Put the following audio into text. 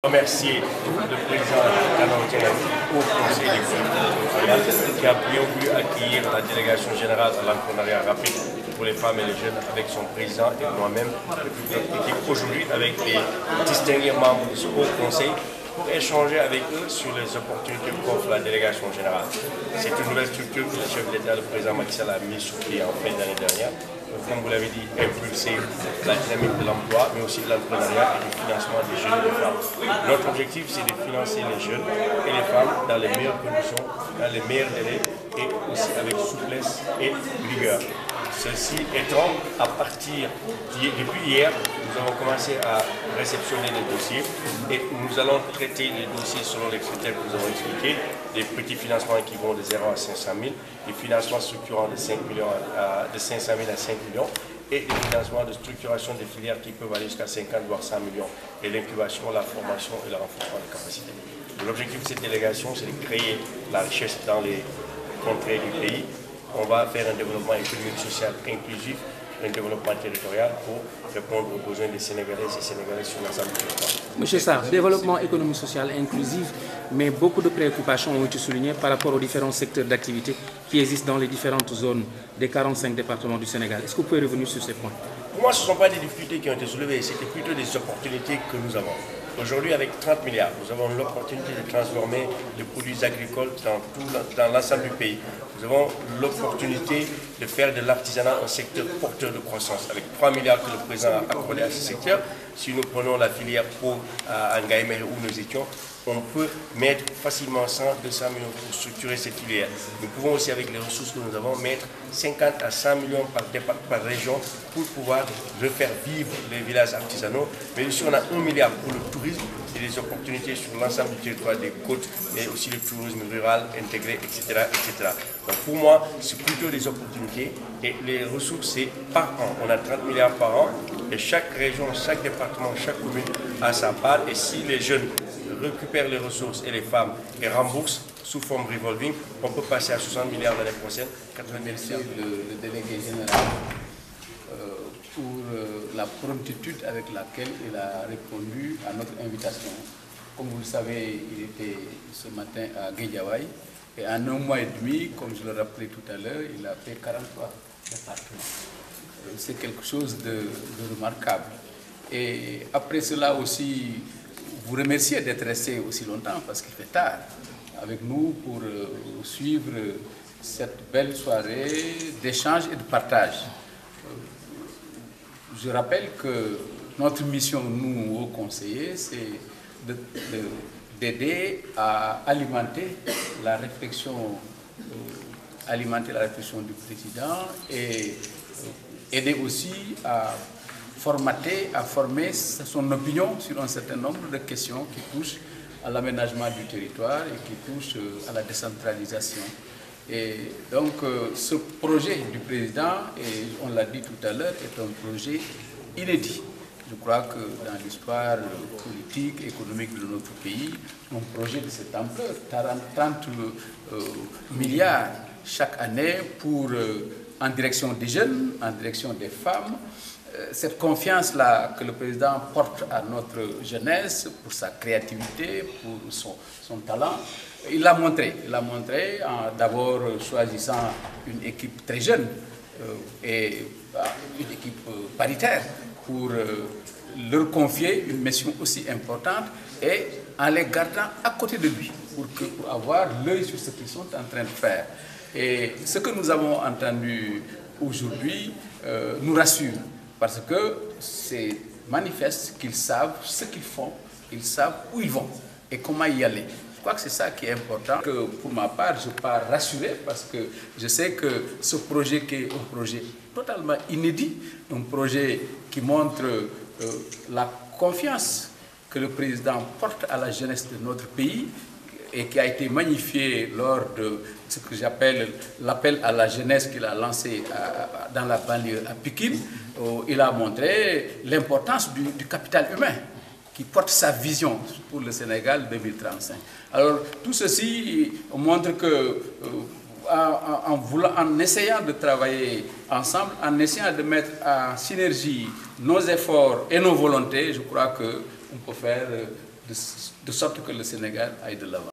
Remercier le président canadien au Conseil des collectivités qui a bien voulu accueillir la délégation générale à l'entrepreneuriat rapide pour les femmes et les jeunes avec son président et moi-même, qui aujourd'hui avec les distingués membres du Haut Conseil pour échanger avec eux sur les opportunités qu'offre la délégation générale. C'est une nouvelle structure que le chef d'État, le président Macky Sall, a mise sur pied en fin d'année dernière. Comme vous l'avez dit, impulser la dynamique de l'emploi, mais aussi de l'entrepreneuriat et du financement des jeunes et des femmes. Notre objectif, c'est de financer les jeunes et les femmes dans les meilleures conditions, dans les meilleurs délais et aussi avec souplesse et rigueur. Ceci étant, à partir depuis hier, nous avons commencé à réceptionner les dossiers et nous allons traiter les dossiers selon les critères que nous avons expliqués, des petits financements qui vont de 0 à 500 000, des financements structurants de 500 000 à 5 millions et des financements de structuration des filières qui peuvent aller jusqu'à 50 voire 100 millions et l'incubation, la formation et le renforcement des capacités. L'objectif de cette délégation, c'est de créer la richesse dans les contrées du pays. On va faire un développement économique, social, inclusif, un développement territorial pour répondre aux besoins des Sénégalaises et Sénégalais sur l'ensemble du territoire. Monsieur Sarr, développement économique, social, inclusif, mais beaucoup de préoccupations ont été soulignées par rapport aux différents secteurs d'activité qui existent dans les différentes zones des 45 départements du Sénégal. Est-ce que vous pouvez revenir sur ces points? Pour moi, ce ne sont pas des difficultés qui ont été soulevées, c'était plutôt des opportunités que nous avons. Aujourd'hui, avec 30 milliards, nous avons l'opportunité de transformer les produits agricoles dans l'ensemble du pays. Nous avons l'opportunité de faire de l'artisanat un secteur porteur de croissance. Avec 3 milliards que le président a accordé à ce secteur, si nous prenons la filière peau à Ngaïmé où nous étions, on peut mettre facilement 100, 200 millions pour structurer cette filière. Nous pouvons aussi, avec les ressources que nous avons, mettre 50 à 100 millions par région pour pouvoir refaire vivre les villages artisanaux. Mais aussi, on a 1 milliard pour le tourisme et des opportunités sur l'ensemble du territoire des côtes, mais aussi le tourisme rural intégré, etc. etc. Donc pour moi, c'est plutôt des opportunités et les ressources, c'est par an. On a 30 milliards par an et chaque région, chaque département, chaque commune a sa part. Et si les jeunes récupèrent les ressources et les femmes et remboursent sous forme revolving, on peut passer à 60 milliards l'année prochaine, 80 milliards. Le délégué général pour la promptitude avec laquelle il a répondu à notre invitation. Comme vous le savez, il était ce matin à Guédiawaye et en 1 mois et demi, comme je le rappelais tout à l'heure, il a fait 43 départements. C'est quelque chose de remarquable. Et après cela aussi, vous remercier d'être resté aussi longtemps parce qu'il fait tard avec nous pour suivre cette belle soirée d'échange et de partage. Je rappelle que notre mission, nous, aux conseillers, c'est d'aider à alimenter la réflexion du président et aider aussi à former son opinion sur un certain nombre de questions qui touchent à l'aménagement du territoire et qui touchent à la décentralisation. Et donc ce projet du président, et on l'a dit tout à l'heure, est un projet inédit. Je crois que dans l'histoire politique, économique de notre pays, un projet de cette ampleur, 30 milliards chaque année en direction des jeunes, en direction des femmes, cette confiance-là que le président porte à notre jeunesse pour sa créativité, pour son talent, il l'a montré. Il l'a montré en d'abord choisissant une équipe très jeune et une équipe paritaire pour leur confier une mission aussi importante et en les gardant à côté de lui pour avoir l'œil sur ce qu'ils sont en train de faire. Et ce que nous avons entendu aujourd'hui nous rassure. Parce que c'est manifeste qu'ils savent ce qu'ils font, ils savent où ils vont et comment y aller. Je crois que c'est ça qui est important. Que pour ma part, je pars rassuré parce que je sais que ce projet qui est un projet totalement inédit, un projet qui montre la confiance que le président porte à la jeunesse de notre pays et qui a été magnifié lors de ce que j'appelle l'appel à la jeunesse qu'il a lancé dans la banlieue à Pikine. Il a montré l'importance du capital humain qui porte sa vision pour le Sénégal 2035. Alors tout ceci montre que en essayant de travailler ensemble, en essayant de mettre en synergie nos efforts et nos volontés, je crois qu'on peut faire de sorte que le Sénégal aille de l'avant.